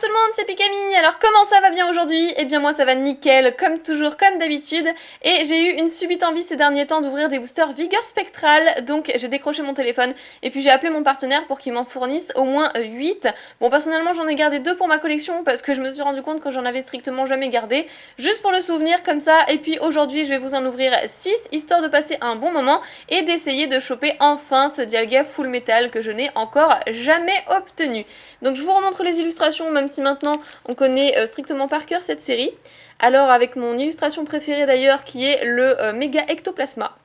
tout le monde, c'est Pikami. Alors comment ça va bien aujourd'hui? Eh bien moi ça va nickel, comme toujours, comme d'habitude. Et j'ai eu une subite envie ces derniers temps d'ouvrir des boosters Vigueur Spectrale. Donc j'ai décroché mon téléphone et puis j'ai appelé mon partenaire pour qu'il m'en fournisse au moins 8. Bon personnellement j'en ai gardé 2 pour ma collection parce que je me suis rendu compte que j'en avais strictement jamais gardé. Juste pour le souvenir comme ça. Et puis aujourd'hui je vais vous en ouvrir 6 histoire de passer un bon moment et d'essayer de choper enfin ce Dialga Full Metal que je n'ai encore jamais obtenu. Donc je vous remontre les illustrations, même si maintenant on connaît strictement par cœur cette série. Alors avec mon illustration préférée d'ailleurs qui est le Méga Ectoplasma,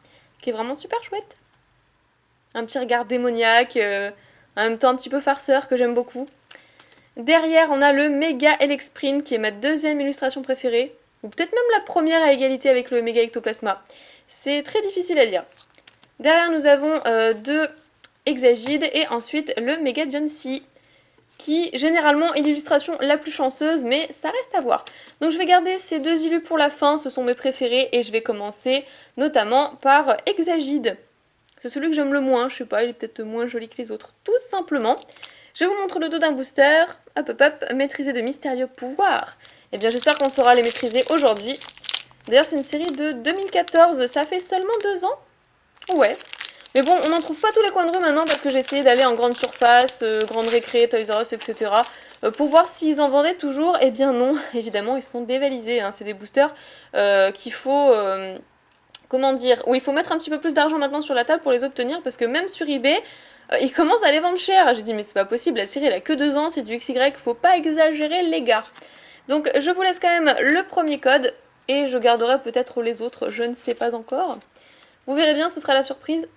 qui est vraiment super chouette. Un petit regard démoniaque, en même temps un petit peu farceur que j'aime beaucoup. Derrière on a le Méga Elexprint qui est ma deuxième illustration préférée, ou peut-être même la première à égalité avec le Méga Ectoplasma. C'est très difficile à dire. Derrière nous avons deux Hexagides et ensuite le Méga Jancy, qui généralement est l'illustration la plus chanceuse, mais ça reste à voir. Donc je vais garder ces deux illus pour la fin, ce sont mes préférés, et je vais commencer notamment par Hexagide. C'est celui que j'aime le moins, je sais pas, il est peut-être moins joli que les autres, tout simplement. Je vous montre le dos d'un booster, hop hop hop, maîtriser de mystérieux pouvoirs. Eh bien j'espère qu'on saura les maîtriser aujourd'hui. D'ailleurs c'est une série de 2014, ça fait seulement 2 ans. Ouais. Mais bon, on n'en trouve pas tous les coins de rue maintenant parce que j'ai essayé d'aller en grande surface, grande récré, Toys R Us, etc. Pour voir s'ils en vendaient toujours. Eh bien non, évidemment, ils sont dévalisés. Hein. C'est des boosters qu'il faut... comment dire? Où il faut mettre un petit peu plus d'argent maintenant sur la table pour les obtenir parce que même sur eBay, ils commencent à les vendre cher. J'ai dit mais c'est pas possible, la série elle a que 2 ans, c'est du XY, faut pas exagérer les gars. Donc je vous laisse quand même le premier code et je garderai peut-être les autres, je ne sais pas encore. Vous verrez bien, ce sera la surprise.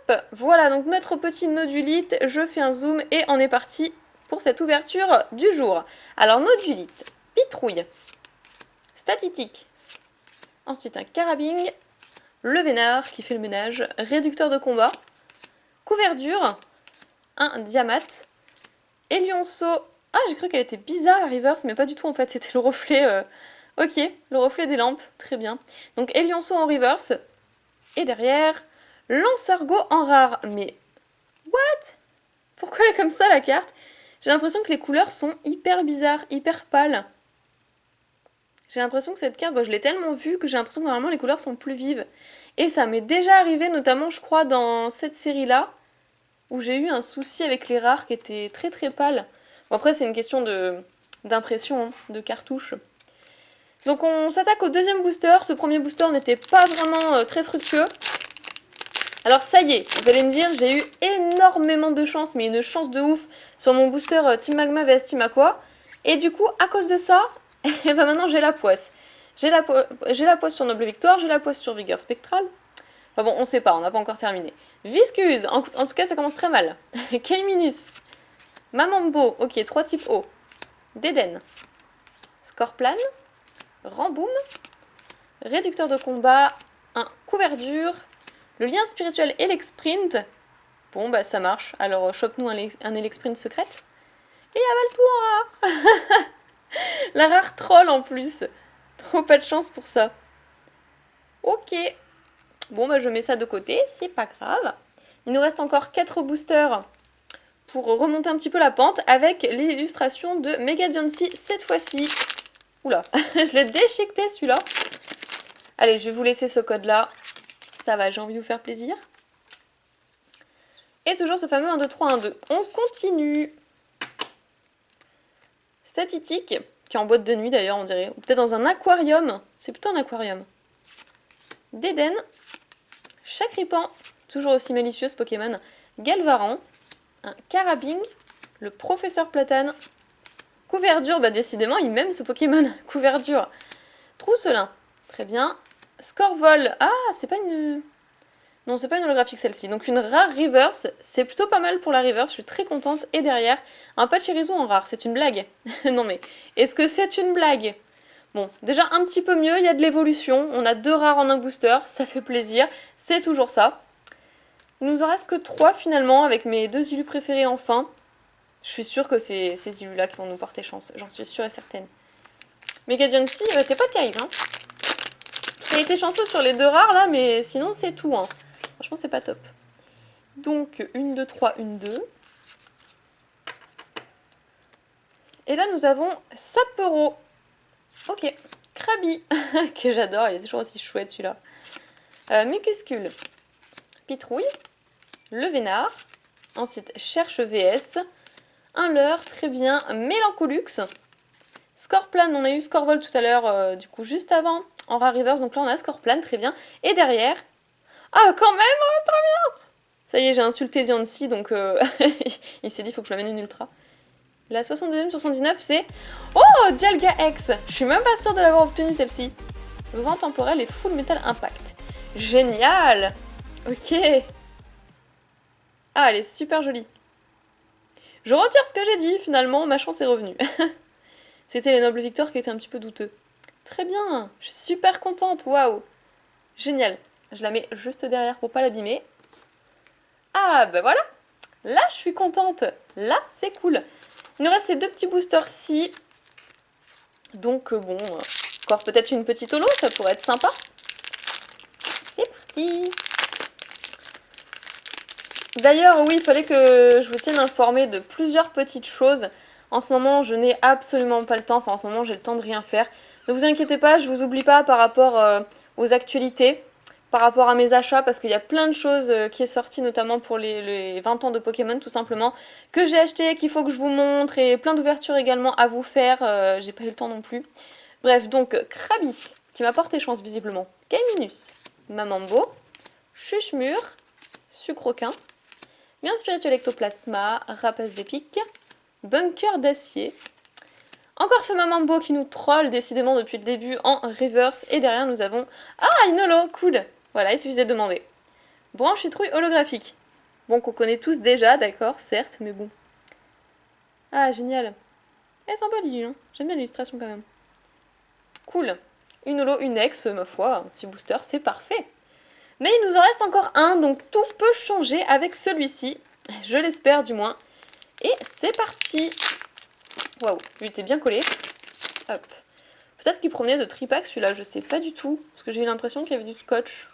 Hop, voilà donc notre petit nodulite, je fais un zoom et on est parti pour cette ouverture du jour. Alors nodulite, pitrouille, statitique, ensuite un carabing, le vénard qui fait le ménage, réducteur de combat, couverture, un diamat, Elionceau. Ah j'ai cru qu'elle était bizarre la reverse mais pas du tout en fait, c'était le reflet, ok, le reflet des lampes, très bien. Donc Elionceau en reverse, et derrière... Lancergot en rare, mais what? Pourquoi elle est comme ça la carte? J'ai l'impression que les couleurs sont hyper bizarres, hyper pâles. J'ai l'impression que cette carte, je l'ai tellement vue que j'ai l'impression que normalement les couleurs sont plus vives. Et ça m'est déjà arrivé, notamment je crois dans cette série-là, où j'ai eu un souci avec les rares qui étaient très très pâles. Bon après c'est une question d'impression, hein, de cartouche. Donc on s'attaque au deuxième booster, ce premier booster n'était pas vraiment très fructueux. Alors ça y est, vous allez me dire, j'ai eu énormément de chance, mais une chance de ouf sur mon booster Team Magma vs Team Aqua. Et du coup, à cause de ça, et ben maintenant j'ai la poisse. J'ai la poisse sur Noble Victoire, j'ai la poisse sur Vigueur Spectrale. Enfin bon, on sait pas, on n'a pas encore terminé. Viscuse, en tout cas ça commence très mal. K-Minis, Mamambo, ok, 3 types O. Déden, Scorplan, Ramboum, réducteur de combat, un couverture. Le lien spirituel Elexprint, bon bah ça marche, alors chope-nous un Elexprint secrète. Et avale tout en rare. La rare troll en plus. Trop pas de chance pour ça. Ok. Bon bah je mets ça de côté, c'est pas grave. Il nous reste encore 4 boosters pour remonter un petit peu la pente avec l'illustration de Mega Jancy cette fois-ci. Oula, je l'ai déchiqueté celui-là. Allez, je vais vous laisser ce code-là. Ça va, j'ai envie de vous faire plaisir. Et toujours ce fameux 1, 2, 3, 1, 2. On continue. Statistique, qui est en boîte de nuit d'ailleurs, on dirait. Ou peut-être dans un aquarium. C'est plutôt un aquarium. Déden. Chakripan, toujours aussi malicieux ce Pokémon. Galvaran. Un Carabing. Le professeur Platane. Couverture, bah décidément, il m'aime ce Pokémon. Couverture. Trousselin. Très bien. Scorvol. Ah, c'est pas une... Non, c'est pas une holographique celle-ci. Donc une rare reverse, c'est plutôt pas mal pour la reverse, je suis très contente. Et derrière, un Pachirisu en rare, c'est une blague. Non mais, est-ce que c'est une blague? Bon, déjà un petit peu mieux, il y a de l'évolution. On a 2 rares en un booster, ça fait plaisir. C'est toujours ça. Il nous en reste que 3 finalement, avec mes 2 illus préférés enfin. Je suis sûre que c'est ces illus-là qui vont nous porter chance, j'en suis sûre et certaine. Mega Jancy, t'es pas terrible, hein. J'ai été chanceux sur les 2 rares là, mais sinon c'est tout, hein. Franchement, c'est pas top. Donc, 1, 2, 3, 1, 2. Et là, nous avons Sapero. Ok. Krabi, que j'adore, il est toujours aussi chouette celui-là. Mucuscule. Pitrouille. Le Vénard. Ensuite, Cherche VS. Un leurre, très bien. Mélancolux. Scorplan, on a eu Scorvol tout à l'heure, du coup, juste avant, en rare reverse. Donc là, on a Scorplan, très bien. Et derrière... Ah, quand même, oh, c'est trop bien! Ça y est, j'ai insulté Diancie, donc il s'est dit, il faut que je l'amène une ultra. La 62e sur 119, c'est... Oh, Dialga X. Je suis même pas sûre de l'avoir obtenue, celle-ci. Vent temporel et Full Metal Impact. Génial! Ok. Ah, elle est super jolie. Je retire ce que j'ai dit, finalement, ma chance est revenue. C'était les nobles victoires qui étaient un petit peu douteux. Très bien, je suis super contente, waouh. Génial. Je la mets juste derrière pour pas l'abîmer. Ah, bah voilà. Là, je suis contente. Là, c'est cool. Il nous reste ces deux petits boosters-ci. Donc, bon, encore peut-être une petite holo, ça pourrait être sympa. C'est parti. D'ailleurs, oui, il fallait que je vous tienne informé de plusieurs petites choses. En ce moment, je n'ai absolument pas le temps. Enfin, en ce moment, j'ai le temps de rien faire. Ne vous inquiétez pas, je vous oublie pas par rapport aux actualités, par rapport à mes achats, parce qu'il y a plein de choses qui est sorti, notamment pour les 20 ans de Pokémon, tout simplement, que j'ai acheté, qu'il faut que je vous montre, et plein d'ouvertures également à vous faire. J'ai pas eu le temps non plus. Bref, donc, Krabi, qui m'a porté chance, visiblement. Kaiminus, Mamambo, Chuchemur, Sucroquin, Lien spirituel ectoplasma, Rapace d'épique, Bunker d'acier. Encore ce Mamambo qui nous troll décidément depuis le début en reverse. Et derrière nous avons... Ah, une holo, cool. Voilà, il suffisait de demander. Branche et trouille holographique. Bon, qu'on connaît tous déjà, d'accord, certes, mais bon. Ah, génial. Elle est sympa l'illustration, hein. J'aime bien l'illustration quand même. Cool. Une holo, une ex, ma foi, 6 boosters, c'est parfait. Mais il nous en reste encore un, donc tout peut changer avec celui-ci. Je l'espère du moins. Et c'est parti. Waouh, il était bien collé. Hop. Peut-être qu'il provenait de Tripack celui-là, je sais pas du tout. Parce que j'ai eu l'impression qu'il y avait du scotch.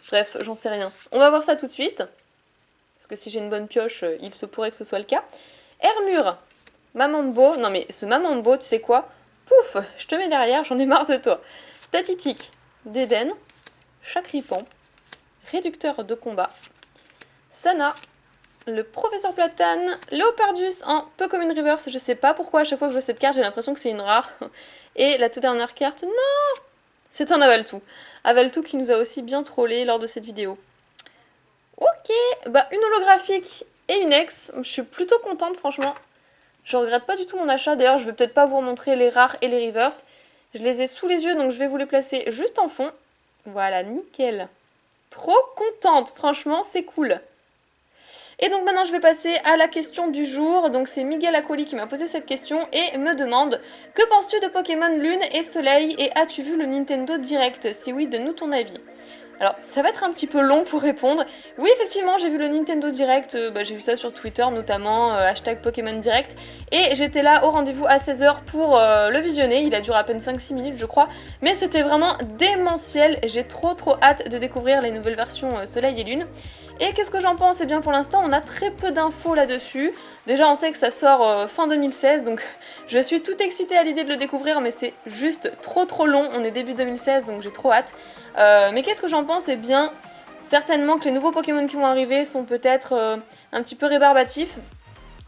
Bref, j'en sais rien. On va voir ça tout de suite. Parce que si j'ai une bonne pioche, il se pourrait que ce soit le cas. Hermure. Mamambo. Non mais ce Mamambo, tu sais quoi? Pouf, je te mets derrière, j'en ai marre de toi. Statitique. D'Eden. Chacripan. Réducteur de combat. Sana. Le professeur Platane, Léopardus en Pokémon Reverse, je sais pas pourquoi à chaque fois que je vois cette carte j'ai l'impression que c'est une rare. Et la toute dernière carte, non, c'est un Avaltou. Avaltou qui nous a aussi bien trollé lors de cette vidéo. Ok, bah une holographique et une ex, je suis plutôt contente franchement. Je regrette pas du tout mon achat, d'ailleurs je vais peut-être pas vous remontrer les rares et les reverse. Je les ai sous les yeux donc je vais vous les placer juste en fond. Voilà, nickel. Trop contente, franchement c'est cool. Et donc maintenant je vais passer à la question du jour. Donc c'est Miguel Acoli qui m'a posé cette question et me demande: que penses-tu de Pokémon Lune et Soleil et as-tu vu le Nintendo Direct? Si oui, donne-nous ton avis. Alors, ça va être un petit peu long pour répondre. Oui, effectivement, j'ai vu le Nintendo Direct, j'ai vu ça sur Twitter notamment, hashtag Pokémon Direct, et j'étais là au rendez-vous à 16h pour le visionner. Il a duré à peine 5-6 minutes, je crois, mais c'était vraiment démentiel. J'ai trop hâte de découvrir les nouvelles versions Soleil et Lune. Et qu'est-ce que j'en pense? Eh bien, pour l'instant, on a très peu d'infos là-dessus. Déjà, on sait que ça sort fin 2016, donc je suis toute excitée à l'idée de le découvrir, mais c'est juste trop long. On est début 2016, donc j'ai trop hâte. Mais qu'est-ce que j'en pense? Eh bien, certainement que les nouveaux Pokémon qui vont arriver sont peut-être un petit peu rébarbatifs.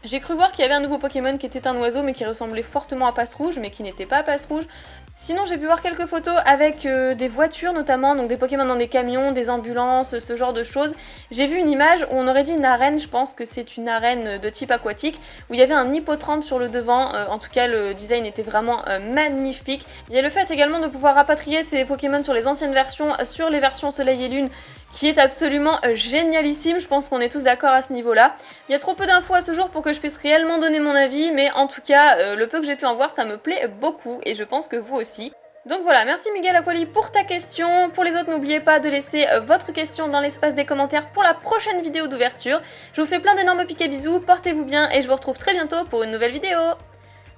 J'ai cru voir qu'il y avait un nouveau Pokémon qui était un oiseau mais qui ressemblait fortement à Passe-Rouge mais qui n'était pas Passe-Rouge. Sinon j'ai pu voir quelques photos avec des voitures notamment, donc des Pokémon dans des camions, des ambulances, ce genre de choses. J'ai vu une image où on aurait dit une arène, je pense que c'est une arène de type aquatique, où il y avait un hippotrampe sur le devant, en tout cas le design était vraiment magnifique. Il y a le fait également de pouvoir rapatrier ces Pokémon sur les anciennes versions, sur les versions Soleil et Lune, qui est absolument génialissime, je pense qu'on est tous d'accord à ce niveau-là. Il y a trop peu d'infos à ce jour pour que je puisse réellement donner mon avis, mais en tout cas, le peu que j'ai pu en voir, ça me plaît beaucoup, et je pense que vous aussi. Donc voilà, merci Miguel Aquali pour ta question. Pour les autres, n'oubliez pas de laisser votre question dans l'espace des commentaires pour la prochaine vidéo d'ouverture. Je vous fais plein d'énormes piquets bisous, portez-vous bien, et je vous retrouve très bientôt pour une nouvelle vidéo.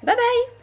Bye bye!